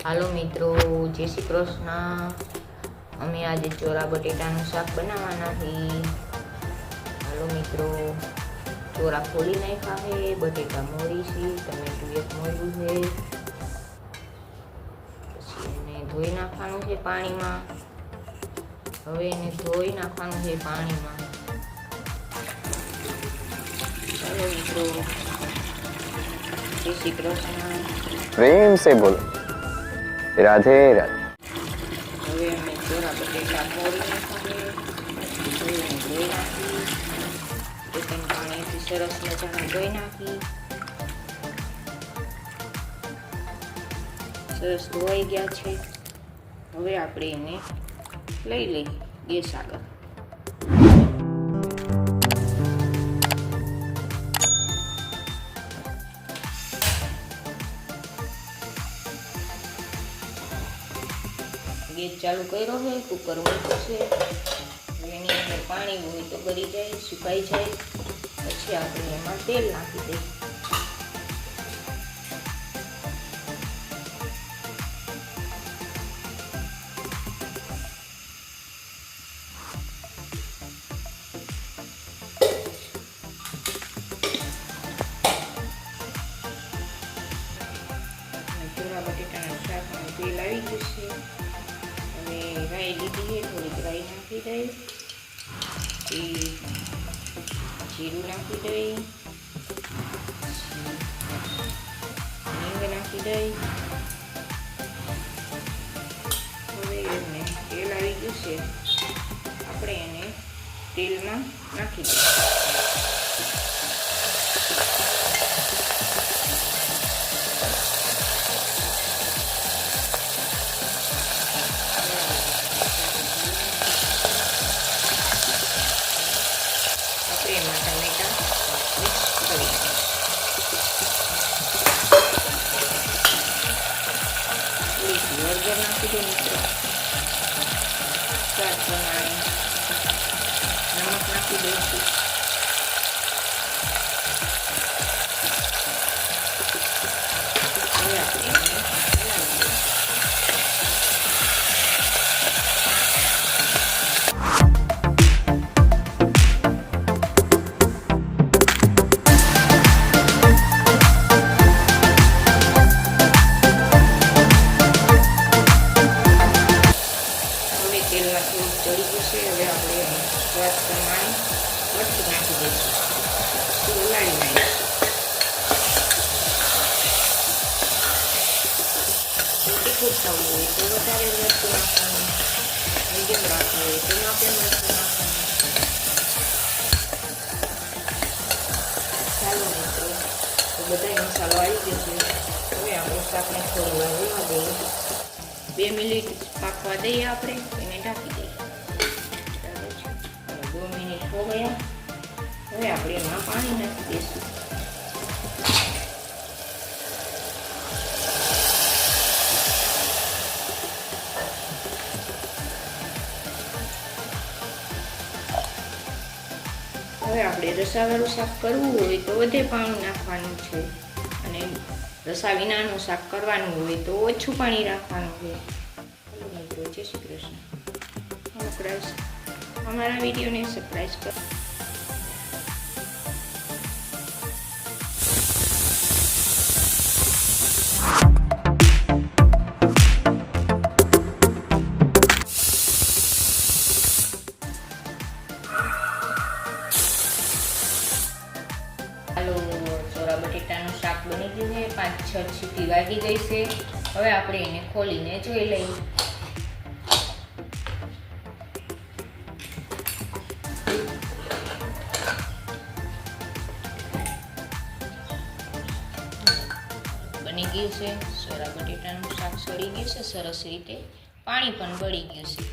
હાલો મિત્રો, જય શ્રી કૃષ્ણ। અમે આજે ચોરા બટેટાનું શાક બનાવવાના છીએ। હાલો મિત્રો, ચોરા ખોલી નાખ્યા છે, બટેટા મોરી છે, ટમેટું એક મોર્યું છે, પછી એને ધોઈ નાખવાનું છે પાણીમાં। હવે એને ધોઈ નાખવાનું છે પાણીમાં। ચાલો મિત્રો, જય શ્રી કૃષ્ણ। प्रेम से बोलो राधे राधे। હવે અમે ચોરા બટેટા મોરી નાખીએ, ધોઈ નાખી, ચિકન પાણીથી સરસ મજાના ધોઈ નાખી, સરસ ધોવાઈ ગયા છે। હવે આપણે એને લઈ લઈએ ગેસ આગળ। ગેસ ચાલુ કર્યો છે, કુકર મૂક્યું છે। એની અંદર પાણી હોય તો ગળી જાય, સુકાઈ જાય, પછી આપણે એમાં તેલ નાખી દઈએ। ચોરા બટેટાના શાકમાં તેલ આવી ગયું છે। હવે રાઈ લીધી છે, થોડીક રાઈ નાખી દઈ, જીરું નાખી દઈ, હિંગ નાખી દઈ। હવે એને તેલ આવી ગયું છે, આપણે એને તેલમાં નાખી દઈએ। એમાં ટમેટા મિક્સ કરી થોડી હળદર નાખી દો મિત્રો, સ્વાદ પ્રમાણે નમક નાખી દઈશું। હવે આપણે એને હલાવી દઈશું। તેલમાં થોડું ચડી જશે, હવે આપણે એને સ્વાદ પ્રમાણે મરચું નાખી દઈશું, હલાવી નાખીશું। તીખું ખાવું હોય તો વધારે મરચું નાખવાનું, મીડિયમ રાખવું હોય તો માપે મરચું નાખવાનું। ચાલો મિત્રો, તો બધા મસાલો આવી ગયો છે। હવે આપણે શાકને થોડી વાર રહેવા દઈએ, 2 મિનિટ પાકવા દઈએ, આપણે એને ઢાંકી દઈએ। 2 મિનિટ હો ગયા, હવે આપણે એમાં પાણી નાખી દઈશું। હવે આપણે રસાવાળું શાક કરવું હોય તો વધે પાણી નાખવાનું છે, અને રસા વિનાનું શાક કરવાનું હોય તો ઓછું પાણી રાખવાનું છે। જય શ્રી કૃષ્ણ। हमारा वीडियो ने सब्सक्राइब कर। હાલો, ચોરા બટેટાનું શાક બની ગયું છે, 5-6 સીટી વાગી ગઈ છે। હવે આપણે એને ખોલીને જોઈ લઈએ। બની ગયું છે, ચોરા બટેટાનું શાક સળી ગયું છે સરસ રીતે, પાણી પણ બળી ગયું છે।